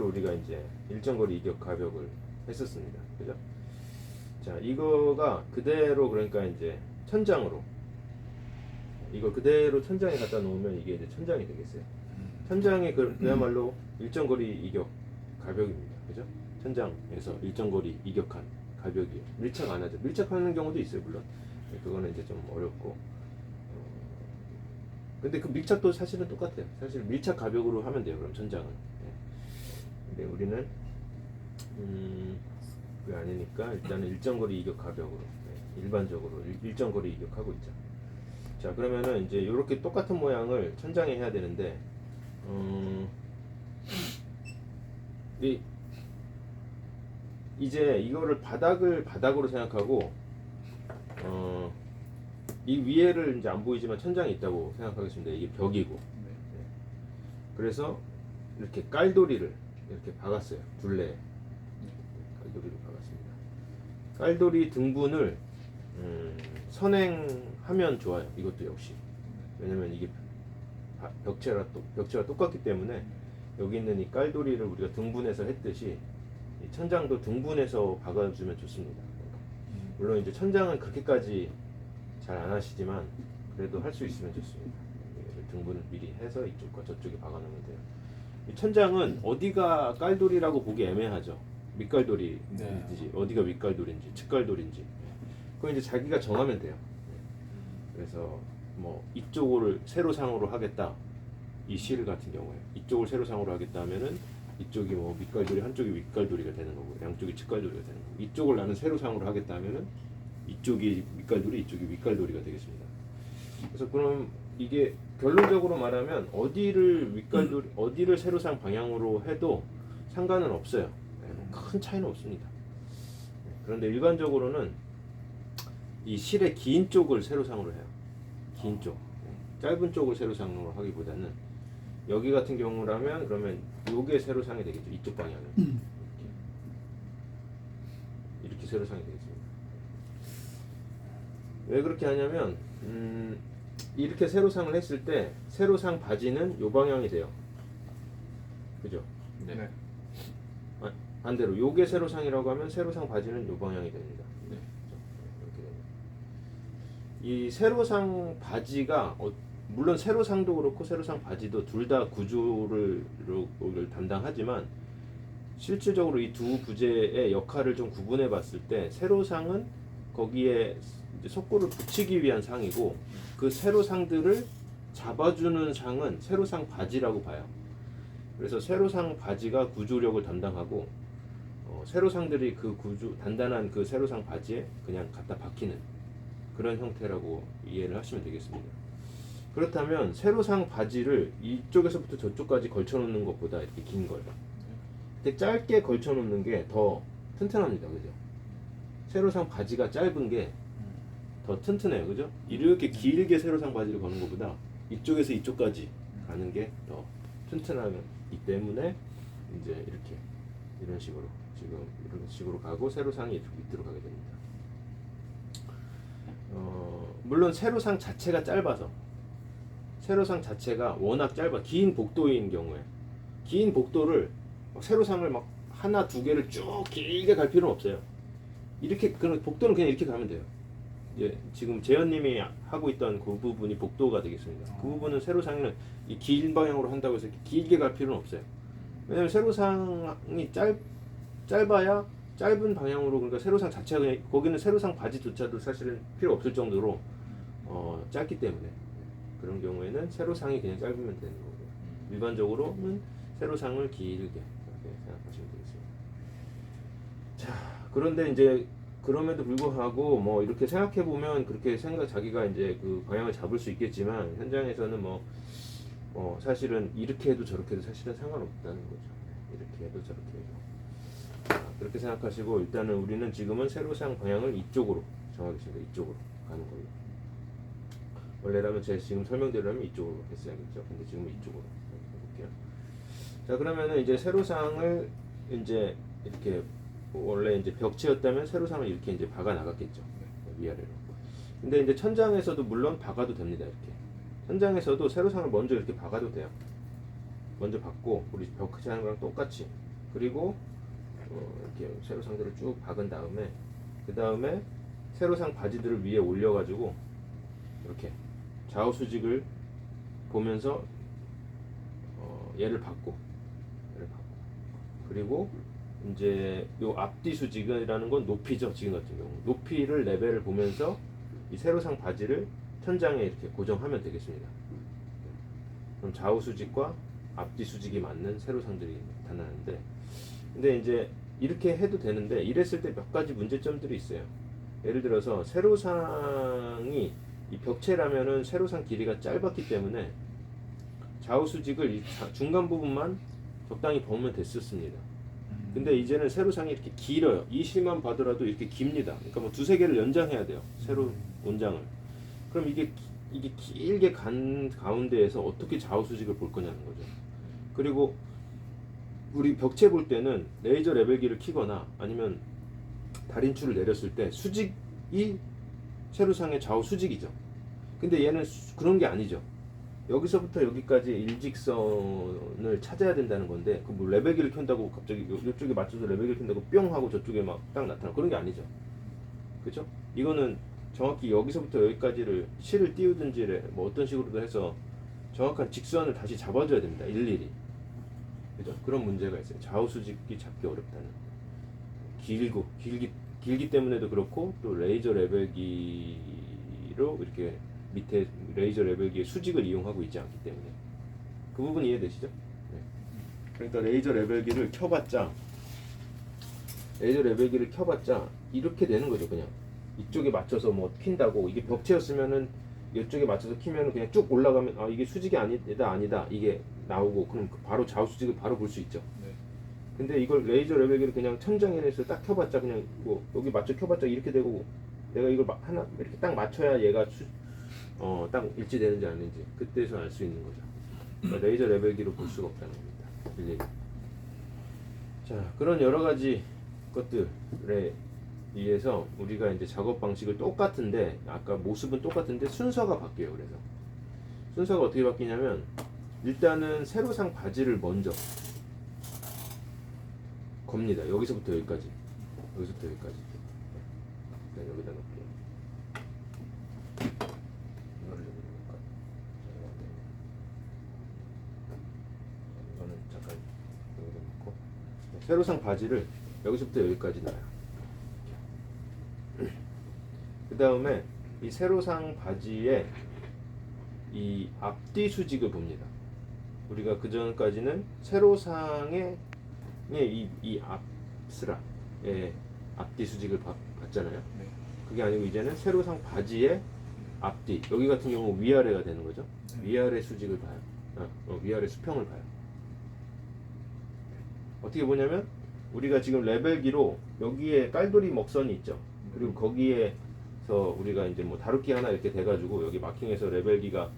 우리가 이제 일정거리 이격 가벽을 했었습니다. 그죠? 자, 이거가 그대로 그러니까 이제 천장으로 이거 그대로 천장에 갖다 놓으면 이게 이제 천장이 되겠어요. 천장이 그야말로 일정거리 이격 가벽입니다. 그죠? 천장에서 일정거리 이격한 가벽이에요. 밀착 안 하죠. 밀착하는 경우도 있어요, 물론. 그거는 이제 좀 어렵고. 근데 그 밀착도 사실은 똑같아요. 사실 밀착 가벽으로 하면 돼요. 그럼 천장은. 근데 우리는 그게 아니니까 일단은 일정거리 이격 가벽으로 일반적으로 일정거리 이격하고 있죠. 자, 그러면은 이제 이렇게 똑같은 모양을 천장에 해야 되는데 이제 이거를 바닥으로 생각하고 이 위에를 이제 안 보이지만 천장이 있다고 생각하겠습니다. 이게 벽이고. 그래서 이렇게 깔돌이를 이렇게 박았어요. 둘레 깔돌이를 박았습니다. 깔돌이 등분을 선행하면 좋아요. 이것도 역시. 왜냐면 이게 벽체가 똑같기 때문에 여기 있는 이 깔돌이를 우리가 등분해서 했듯이 이 천장도 등분해서 박아주면 좋습니다. 물론 이제 천장은 그렇게까지 잘 안 하시지만 그래도 할 수 있으면 좋습니다. 등분을 미리 해서 이쪽과 저쪽에 박아놓으면 돼요. 이 천장은 어디가 깔돌이라고 보기 애매하죠. 밑깔돌이인지 어디가 윗깔돌인지 측깔돌인지 그건 이제 자기가 정하면 돼요. 그래서 뭐 이쪽을 세로상으로 하겠다, 이 실 같은 경우에 이쪽을 세로상으로 하겠다 하면은 이쪽이 뭐 밑깔돌이, 한쪽이 윗깔돌이가 되는 거고 양쪽이 측깔돌이가 되는 거고, 이쪽을 나는 세로상으로 하겠다 하면은 이쪽이 밑깔돌이, 이쪽이 윗깔돌이가 되겠습니다. 그래서 그럼 이게 결론적으로 말하면 어디를 세로상 방향으로 해도 상관은 없어요. 큰 차이는 없습니다. 그런데 일반적으로는 이 실의 긴 쪽을 세로상으로 해요. 긴 쪽. 짧은 쪽을 세로상으로 하기보다는 여기 같은 경우라면 그러면 요게 세로상이 되겠죠. 이쪽 방향은. 이렇게 세로상이 되겠습니다. 왜 그렇게 하냐면 이렇게 세로상을 했을 때 세로상 바지는 요 방향이 돼요. 그죠? 네. 반대로 요게 세로상이라고 하면 세로상 바지는 요 방향이 됩니다. 네. 이렇게 됩니다. 이 세로상 바지가 물론 세로상도 그렇고 세로상 바지도 둘 다 구조를 담당하지만 실질적으로 이 두 부재의 역할을 좀 구분해 봤을 때 세로상은 거기에 이제 속구를 붙이기 위한 상이고 그 세로상들을 잡아주는 상은 세로상 바지라고 봐요. 그래서 세로상 바지가 구조력을 담당하고 세로상들이 그 단단한 그 세로상 바지에 그냥 갖다 박히는 그런 형태라고 이해를 하시면 되겠습니다. 그렇다면 세로상 바지를 이쪽에서부터 저쪽까지 걸쳐놓는 것보다 이렇게 긴 걸 근데 짧게 걸쳐놓는 게 더 튼튼합니다. 그죠? 세로상 바지가 짧은 게 더 튼튼해요. 그죠? 이렇게 길게 세로상 바지를 거는 것보다 이쪽에서 이쪽까지 가는 게 더 튼튼하기 때문에 이제 이렇게 이런 식으로 가고 세로상이 이렇게 밑으로 가게 됩니다. 물론 세로상 자체가 짧아서 세로상 자체가 워낙 긴 복도인 경우에 긴 복도를 세로상을 막 하나 두 개를 쭉 길게 갈 필요는 없어요. 이렇게 그런 복도는 그냥 이렇게 가면 돼요. 이제 지금 재현님이 하고 있던 그 부분이 복도가 되겠습니다. 그 부분은 세로상은 이 긴 방향으로 한다고 해서 길게 갈 필요는 없어요. 왜냐면 세로상이 짧아야 짧은 방향으로 그러니까 세로상 자체가 그냥 거기는 세로상 바지조차도 사실은 필요 없을 정도로 짧기 때문에 그런 경우에는 세로상이 그냥 짧으면 되는 거고요. 일반적으로는 세로상을 길게 이렇게 생각하시면 되겠습니다. 자, 그런데 이제 그럼에도 불구하고 뭐 이렇게 생각해 보면 그렇게 자기가 이제 그 방향을 잡을 수 있겠지만 현장에서는 뭐 사실은 이렇게 해도 저렇게 해도 사실은 상관없다는 거죠. 이렇게 해도 저렇게 해도. 자, 그렇게 생각하시고 일단은 우리는 지금은 세로상 방향을 이쪽으로 정하겠습니다. 이쪽으로 가는 걸로. 원래라면 제가 지금 설명대로라면 이쪽으로 했어야겠죠. 근데 지금 이쪽으로 해볼게요. 자, 그러면은 이제 세로상을 이제 이렇게 원래 이제 벽체였다면 세로상을 이렇게 이제 박아 나갔겠죠. 위아래로. 근데 이제 천장에서도 물론 박아도 됩니다. 이렇게. 천장에서도 세로상을 먼저 이렇게 박아도 돼요. 먼저 박고 우리 벽지 하는 거랑 똑같이. 그리고 이렇게 세로상들을 쭉 박은 다음에 그 다음에 세로상 바지들을 위에 올려가지고 이렇게 좌우 수직을 보면서 얘를 받고 그리고 이제 요 앞뒤 수직이라는 건 높이죠. 지금 같은 경우 높이를 레벨을 보면서 이 세로상 바지를 천장에 이렇게 고정하면 되겠습니다. 그럼 좌우 수직과 앞뒤 수직이 맞는 세로상들이 나타나는데, 근데 이제 이렇게 해도 되는데 이랬을 때 몇 가지 문제점들이 있어요. 예를 들어서 세로상이 이 벽체라면은 세로상 길이가 짧았기 때문에 좌우 수직을 이 중간 부분만 적당히 보면 됐었습니다. 근데 이제는 세로상이 이렇게 길어요. 이 실만 봐더라도 이렇게 깁니다. 그러니까 뭐 두세 개를 연장해야 돼요. 세로 원장을. 그럼 이게 길게 간 가운데에서 어떻게 좌우 수직을 볼 거냐는 거죠. 그리고 우리 벽체 볼 때는 레이저 레벨기를 켜거나 아니면 달인출을 내렸을 때 수직이 세로상의 좌우 수직이죠. 근데 얘는 그런 게 아니죠. 여기서부터 여기까지 일직선을 찾아야 된다는 건데, 그 뭐 레벨기를 켠다고 갑자기 이쪽에 맞춰서 레벨기를 켠다고 뿅 하고 저쪽에 막 딱 나타나 그런 게 아니죠. 그죠? 이거는 정확히 여기서부터 여기까지를 실을 띄우든지 뭐 어떤 식으로도 해서 정확한 직선을 다시 잡아줘야 됩니다. 일일이. 그죠? 그런 문제가 있어요. 좌우 수직이 잡기 어렵다는. 길기 때문에도 그렇고 또 레이저 레벨기로 이렇게 밑에 레이저 레벨기의 수직을 이용하고 있지 않기 때문에 그 부분 이해되시죠? 네. 그러니까 레이저 레벨기를 켜봤자 이렇게 되는 거죠. 그냥 이쪽에 맞춰서 뭐 킨다고. 이게 벽체였으면은 이쪽에 맞춰서 키면 그냥 쭉 올라가면 아 이게 수직이 아니다 이게 나오고 그럼 바로 좌우 수직을 바로 볼 수 있죠. 네. 근데 이걸 레이저 레벨기를 그냥 천장에서 딱 켜봤자 그냥 뭐 여기 맞춰 켜봤자 이렇게 되고, 내가 이걸 하나 이렇게 딱 맞춰야 얘가 딱 일치되는지 아닌지 그때서 알 수 있는 거죠. 그러니까 레이저 레벨기로 볼 수가 없다는 겁니다. 일일이. 자, 그런 여러 가지 것들에 의해서 우리가 이제 작업 방식을 똑같은데 아까 모습은 똑같은데 순서가 바뀌어요. 그래서 순서가 어떻게 바뀌냐면 일단은 세로상 바지를 먼저 겁니다. 여기서부터 여기까지. 일단 여기다 놓을게요. 이거를 여기다 놓을까? 이거는 잠깐 여기다 놓고 세로상 바지를 여기서부터 여기까지 놔요. 그 다음에 이 세로상 바지에 이 앞뒤 수직을 봅니다. 우리가 그 전까지는 세로상의 이 앞스라의 앞뒤 수직을 봤잖아요. 네. 그게 아니고 이제는 세로상 바지의 앞뒤, 여기 같은 경우 위아래가 되는 거죠. 위아래 수직을 봐요. 위아래 수평을 봐요. 어떻게 보냐면 우리가 지금 레벨기로 여기에 깔돌이 먹선이 있죠. 그리고 거기에서 우리가 이제 뭐 다루기 하나 이렇게 돼가지고 여기 마킹해서 레벨기가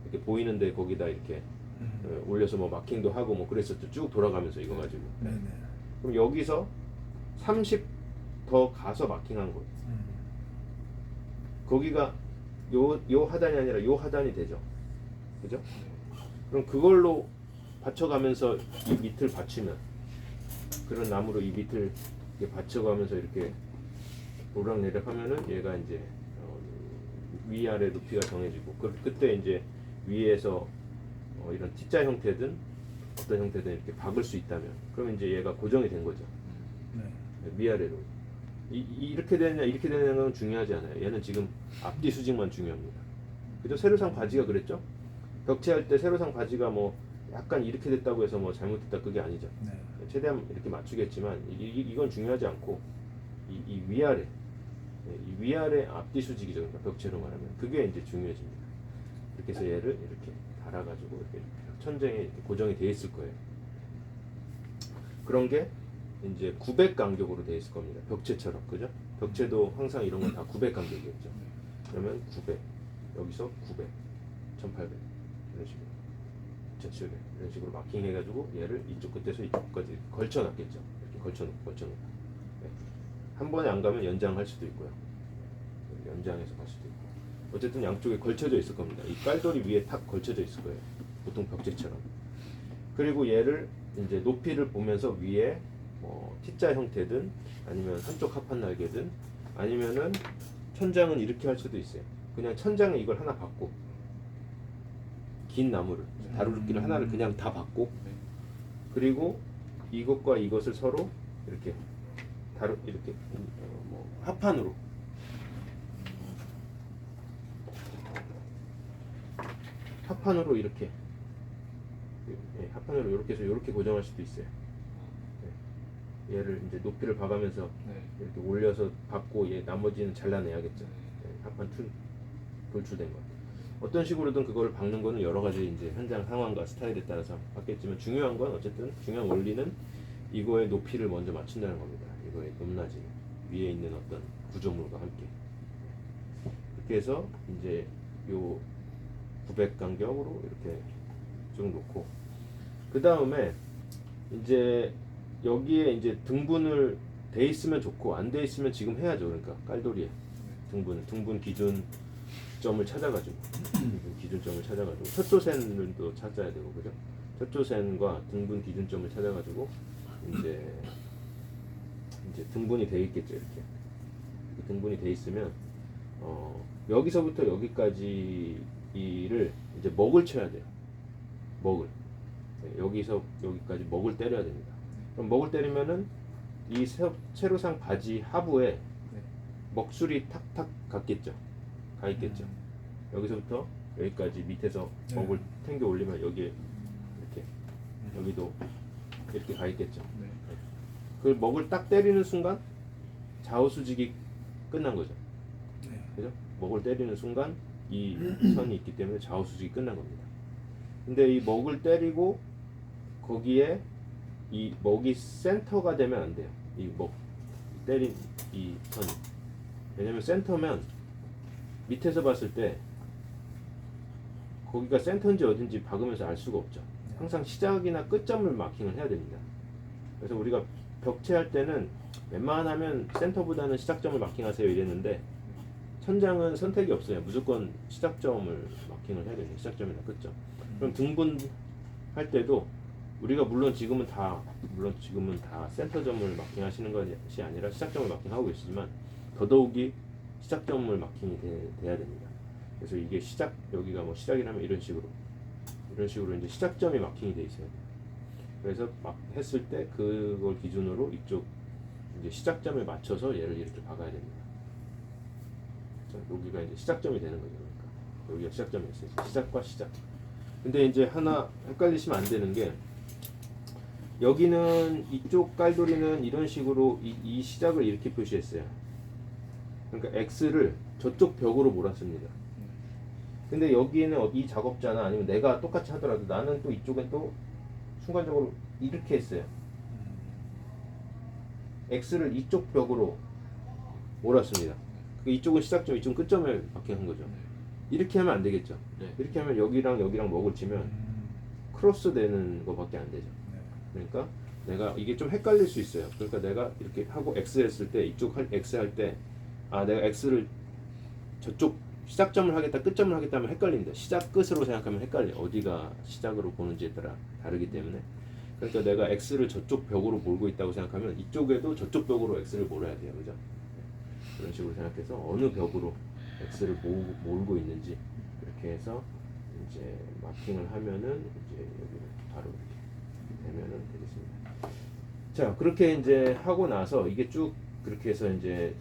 이렇게 보이는데 거기다 이렇게 올려서 뭐 마킹도 하고 뭐 그랬었죠. 쭉 돌아가면서 이거 가지고. 네네. 그럼 여기서 30 더 가서 마킹한 거예요. 거기가 요 하단이 아니라 요 하단이 되죠. 그죠? 그럼 그걸로 받쳐가면서 이 밑을 받치면, 그런 나무로 이 밑을 이렇게 받쳐가면서 이렇게 오락내락 하면은 얘가 이제 위아래 높이가 정해지고, 그때 이제 위에서 이런 T자 형태든 어떤 형태든 이렇게 박을 수 있다면 그러면 이제 얘가 고정이 된 거죠. 네. 위아래로. 이렇게 되느냐 이렇게 되느냐는 건 중요하지 않아요. 얘는 지금 앞뒤 수직만 중요합니다. 그죠? 세로상 바지가 그랬죠? 벽체할 때 세로상 바지가 뭐 약간 이렇게 됐다고 해서 뭐 잘못됐다 그게 아니죠. 네. 최대한 이렇게 맞추겠지만 이건 중요하지 않고 이 위아래, 이 위아래 앞뒤 수직이죠. 그러니까 벽체로 말하면 그게 이제 중요해집니다. 이렇게 해서 얘를 이렇게 달아가지고 이렇게 천장에 이렇게 고정이 돼 있을 거예요. 그런 게 이제 900 간격으로 돼 있을 겁니다. 벽체처럼, 그죠? 벽체도 항상 이런 건 다 900 간격이었죠. 그러면 900, 여기서 900, 1800 이런 식으로, 1700 이런 식으로 마킹해가지고 얘를 이쪽 끝에서 이쪽까지 걸쳐놨겠죠. 이렇게 걸쳐놓고. 네. 한 번에 안 가면 연장할 수도 있고요. 연장해서 갈 수도 있고. 어쨌든 양쪽에 걸쳐져 있을 겁니다. 이 깔돌이 위에 탁 걸쳐져 있을 거예요. 보통 벽체처럼. 그리고 얘를 이제 높이를 보면서 위에 T자 형태든 아니면 한쪽 합판 날개든 아니면은 천장은 이렇게 할 수도 있어요. 그냥 천장에 이걸 하나 받고 긴 나무를 다루기를 하나를 그냥 다 받고 그리고 이것과 이것을 서로 이렇게 이렇게 합판으로 이렇게 합판으로 이렇게 해서 이렇게 고정할 수도 있어요. 얘를 이제 높이를 봐가면서 이렇게 올려서 받고 얘 나머지는 잘라내야겠죠. 합판 돌출된 거. 어떤 식으로든 그거를 박는 거는 여러 가지 이제 현장 상황과 스타일에 따라서 바뀌겠지만 중요한 건 어쨌든 중요한 원리는 이거의 높이를 먼저 맞춘다는 겁니다. 이거의 높낮이 위에 있는 어떤 구조물과 함께 그렇게 해서 이제 요 900 간격으로 이렇게 쭉 놓고 그 다음에 이제 여기에 이제 등분을 돼 있으면 좋고 안 돼 있으면 지금 해야죠. 그러니까 깔돌이에 등분 기준점을 찾아가지고 척조선도 찾아야 되고 그죠? 척조선과 등분 기준점을 찾아가지고 이제 등분이 돼 있겠죠. 이렇게 등분이 돼 있으면 여기서부터 여기까지를 이제 먹을 쳐야 돼요. 먹을 여기서 여기까지 먹을 때려야 됩니다. 그럼 먹을 때리면은 이 세로상 바지 하부에 먹술이 탁탁 가 있겠죠. 여기서부터 여기까지 밑에서 먹을 탱겨 올리면 여기에 이렇게 여기도 이렇게 가 있겠죠. 그 먹을 딱 때리는 순간 좌우 수직이 끝난 거죠. 그죠? 먹을 때리는 순간 이 선이 있기 때문에 좌우 수직이 끝난 겁니다. 근데 이 먹을 때리고 거기에 이 먹이 센터가 되면 안 돼요. 이 먹 때린 이 선이. 왜냐면 센터면 밑에서 봤을 때 거기가 센터인지 어딘지 박으면서 알 수가 없죠. 항상 시작이나 끝점을 마킹을 해야 됩니다. 그래서 우리가 벽체할 때는 웬만하면 센터보다는 시작점을 마킹하세요 이랬는데 천장은 선택이 없어요. 무조건 시작점을 마킹을 해야 됩니다. 시작점이나 끝점. 그럼 등분할 때도 우리가 물론 지금은 다 센터점을 마킹하시는 것이 아니라 시작점을 마킹하고 계시지만 더더욱이 시작점을 마킹이 돼야 됩니다. 그래서 이게 여기가 뭐 시작이라면 이런 식으로 이제 시작점이 마킹이 돼 있어야 돼요. 그래서 막 했을 때 그걸 기준으로 이쪽 이제 시작점에 맞춰서 얘를 이렇게 박아야 됩니다. 자, 여기가 이제 시작점이 되는 거죠. 그러니까 여기가 시작점이 있어요. 시작과 시작. 근데 이제 하나 헷갈리시면 안 되는 게 여기는 이쪽 깔돌이는 이런 식으로 이 시작을 이렇게 표시했어요. 그러니까 X를 저쪽 벽으로 몰았습니다. 근데 여기에는 이 작업자나 아니면 내가 똑같이 하더라도 나는 또 이쪽엔 또 순간적으로 이렇게 했어요. X를 이쪽 벽으로 몰았습니다. 이쪽은 시작점, 이쪽은 끝점을 마킹한 거죠. 이렇게 하면 안 되겠죠. 이렇게 하면 여기랑 먹을 치면 크로스 되는 거밖에 안 되죠. 그러니까 내가 이게 좀 헷갈릴 수 있어요. 그러니까 내가 이렇게 하고 X 했을 때 이쪽 X 할 때 내가 X를 저쪽 시작점을 하겠다 끝점을 하겠다 하면 헷갈린다. 시작 끝으로 생각하면 헷갈려. 어디가 시작으로 보는지에 따라 다르기 때문에. 그러니까 내가 X를 저쪽 벽으로 몰고 있다고 생각하면 이쪽에도 저쪽 벽으로 X를 몰아야 돼요. 그죠? 그런 식으로 생각해서 어느 벽으로 X를 몰고 있는지 이렇게 해서 이제 마킹을 하면은 이제 여기를 바로 이렇게 되면은 되겠습니다. 자, 그렇게 이제 하고 나서 이게 쭉 그렇게 해서 이제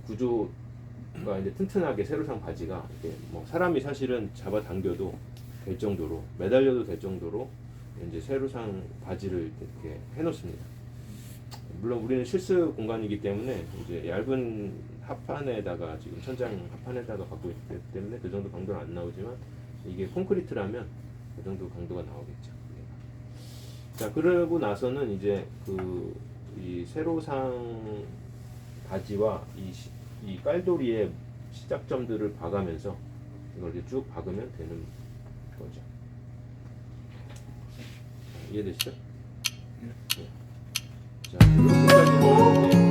구조가 이제 튼튼하게 세로상 바지가 이렇게 뭐 사람이 사실은 잡아당겨도 될 정도로 매달려도 될 정도로 이제 세로상 바지를 이렇게 해놓습니다. 물론 우리는 실습 공간이기 때문에 이제 얇은 합판에다가 지금 천장 합판에다가 갖고 있기 때문에 그 정도 강도는 안 나오지만 이게 콘크리트라면 그 정도 강도가 나오겠죠. 자, 그러고 나서는 이제 이 세로상 바지와 이 깔돌이의 시작점들을 봐가면서 이걸 이렇게 쭉 박으면 되는 거죠. 이해되시죠? 네. 자, 이렇게까지는